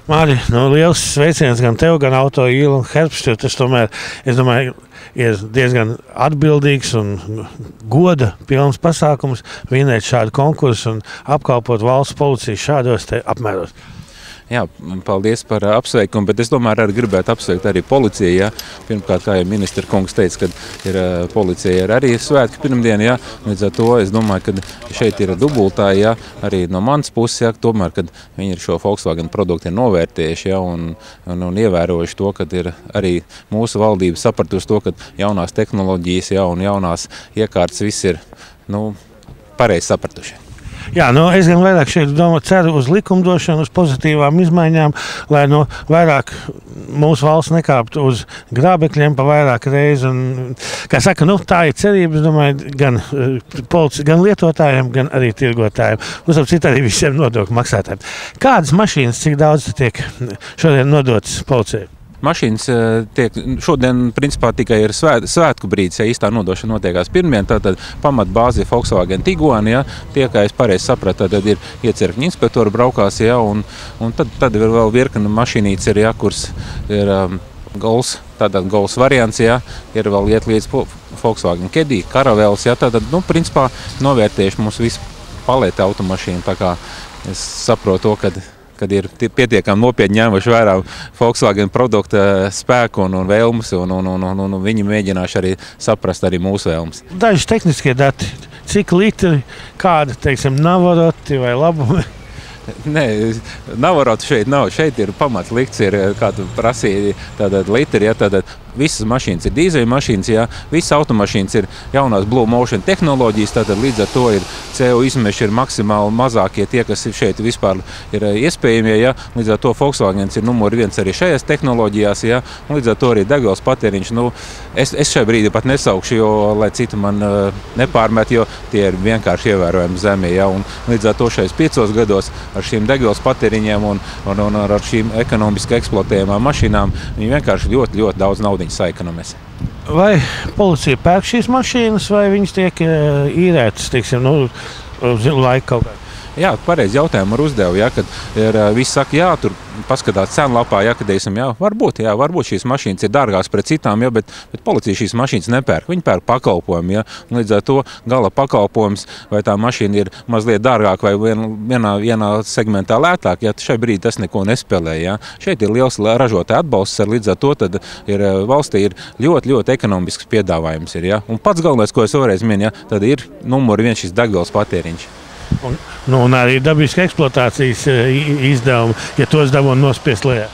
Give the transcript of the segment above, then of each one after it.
Māri, liels sveiciens gan tev, gan Auto Īlu un Herbstu. Tas tomēr, es domāju, ir diezgan atbildīgs un goda pilns pasākums vinēt šādu konkursu un apkalpot valsts policiju šādos te apmēros. Jā, paldies par apsveikumu, bet es domāju, arī gribētu apsveikt arī policiju. Ja. Pirmkārt, kā jau ministra kungs teica, ka policija ir arī svētki pirmdien. Ja. Līdz ar to es domāju, ka šeit ir dubultāji, ja. Arī no manas puses, ja, tomēr, kad viņi ir šo Volkswagen produktu novērtējuši, ja, un ievērojuši to, ka ir arī mūsu valdība sapratusi to, ka jaunās tehnoloģijas, ja, un jaunās iekārtas viss ir pareizi sapratuši. Jā, es gan vairāk šeit ceru uz likumdošanu, uz pozitīvām izmaiņām, lai vairāk mūsu valsts nekāptu uz grābekļiem pa vairāk reizi. Un, kā saka, tā ir cerība, es domāju, gan lietotājiem, gan arī tirgotājiem. Uzap citu arī visiem nodokļu maksātājiem. Kādas mašīnas, cik daudz tiek šodien nodotas policijai? Mašīnas tiek šodien principā tikai ir svētku brīdis, ja īstā nodošana notiekās pirmdien, tad pamatbāzi ir Volkswagen Tiguan, ja, tie, kā es pareizi sapratu, tad ir iecirkņu inspektori braukās, ja, un tad ir vēl virkni mašīnītes, ja, kuras ir Golf, tātad Golf variants, ja, ir vēl iet līdz Volkswagen Caddy, Caravels, ja, tad, principā novērtējuši mums visu paleti automašīnu, tā kā es saprotu to, kad ir pietiekami nopietni ņēmuši vērā Volkswagen produkta spēku un vēlmes, un viņi mēģināšu arī saprast arī mūsu vēlmes. Daži tehniskie dati, cik litri, kāda, teiksim, navaroti vai labumi? Nē, navaroti šeit nav. Šeit ir pamats likts, ir, kā tu prasīji, tātad litri, ja, tātad visas mašīnas ir dīzeļu mašīnas, ja, visas automašīnas ir jaunās Blue Motion tehnoloģijas, tātad līdz ar to ir CO izmeši ir maksimāli mazākie tie, kas šeit vispār ir iespējamie, ja, līdz ar to Volkswagens ir numuri 1 arī šajās tehnoloģijās, ja, un līdz ar to arī degvielas patēriņš, es šai brīdī pat nesaukšu, lai citi man nepārmet, jo tie ir vienkārši ievērojami zemi, ja, un līdz ar to šais 5 gados ar šīm degvielas patēriņiem un ar šīm ekonomiski eksploatējumām mašīnām, viņi vienkārši ļoti, ļoti daudz naudiņas saekonomēs. Vai policija pērk šīs mašīnas, vai viņas tiek īrētas, teiksim, uz laiku kaut kā? Jā, pareizi jautājumu ar uzdevu, ja, kad visi saka, jā, tur paskatās cenlapā, ja, kad teiksim, jā, varbūt šīs mašīnas ir dārgākas pret citām, ja, bet policija šīs mašīnas nepērk. Viņi pērk pakalpojumu, ja, un līdz ar to gala pakalpojums, vai tā mašīna ir mazliet dārgāka vai vienā segmentā lētāk, ja, šai brīdī tas neko nespēlē, ja. Šeit ir liels ražotāju atbalsts, līdz ar to tad valstī ir ļoti, ļoti ekonomisks piedāvājums, ir, ja. Un pats galvenais, ko es vēlreiz minu, ja, tad ir numuri 1 šis degvielas patēriņš. Un arī dabiska eksploatācijas izdevumi, ja tos dabūtu nospiest lejā.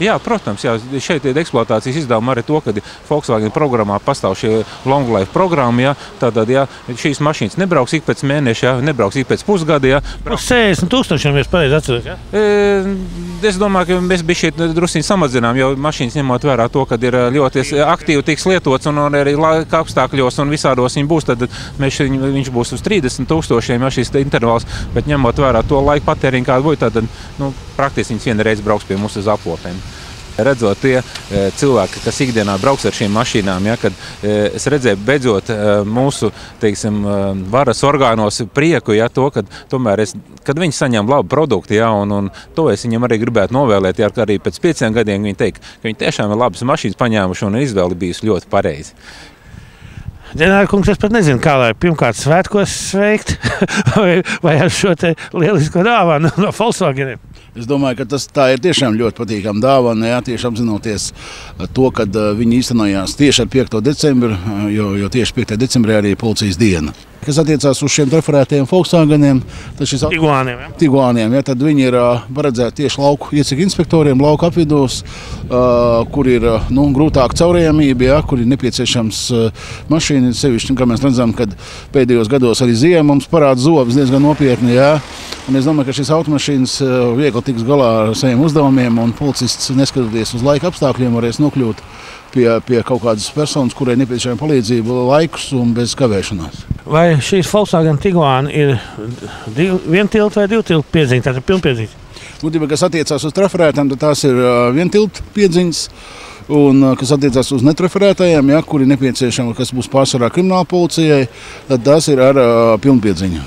Jā, protams, jā, šeit ir eksploatācijas izdevumi arī to, ka Volkswagen programmā pastāv šī long life programma, ja, tātad, ja, šīs mašīnas nebrauks ik pēc mēneša, ja, nebrauks ik pēc pusgada, ja. 60,000, ja pareizi atceros, ja? Es domāju, ka mēs šeit drusciņi samazinām, jo mašīnas ņemot vērā to, ka ir ļoti aktīvi tiks lietots un arī laika apstākļos un visādos viņi būs, tad viņš būs uz 30,000, ja šīs intervāls, bet ņemot vērā to laika patēriņu, kāda būtu, tad, praktiski viņas vienreiz brauks pie mums uz apopēm. Redzot tie cilvēki, kas ikdienā brauks ar šīm mašīnām, ja, kad es redzēju beidzot mūsu, teiksim, varas orgānos prieku, ja, to, kad tomēr kad viņi saņem labu produktu, ja, un to es viņam arī gribētu novēlēt, ja, arī pēc 5 gadiem viņi teikt, ka viņi tiešām ir labas mašīnas paņēmuši un izvēle bijusi ļoti pareizi. Ģenerālkungs, es pat nezinu, kā lai pirmkārt svētkos sveikt vai ar šo te lielisko dāvanu no Volkswageniem. Es domāju, ka tā ir tiešām ļoti patīkama dāvana, jā, tieši apzinoties to, ka viņi īstenojās tieši ar 5. decembri, jo tieši 5. decembrī arī policijas diena. Kas attiecās uz šiem preferētajiem Volkswageniem, tad šis Tiguaniem, ja, tad viņi ir paredzēti tieši lauku iecirkņu inspektoriem, lauku apvidos, kur ir grūtāk caurējamība, ja, kur ir nepieciešams mašīna, sevišķi, kā mēs redzam, kad pēdējos gados arī ziema mums parāda zobus diezgan nopietni, ja. Un es domāju, ka šīs automašīnas viegli tiks galā ar saviem uzdevumiem, un policists, neskatoties uz laika apstākļiem, varēs nokļūt pie kaut kādas personas, kurai nepieciešama palīdzība laikus un bez kavēšanās. Vai šīs Volkswagen Tiguan ir vientilta vai divtilta piedziņa, tātad pilnpiedziņa? Būtībā, kas attiecās uz traferētām, tad tās ir vientilta piedziņas. Un, kas attiecās uz netraferētajiem, ja, kuri nepieciešama, kas būs pārsvarā krimināla policijai, tad tās ir ar pilnpiedziņu.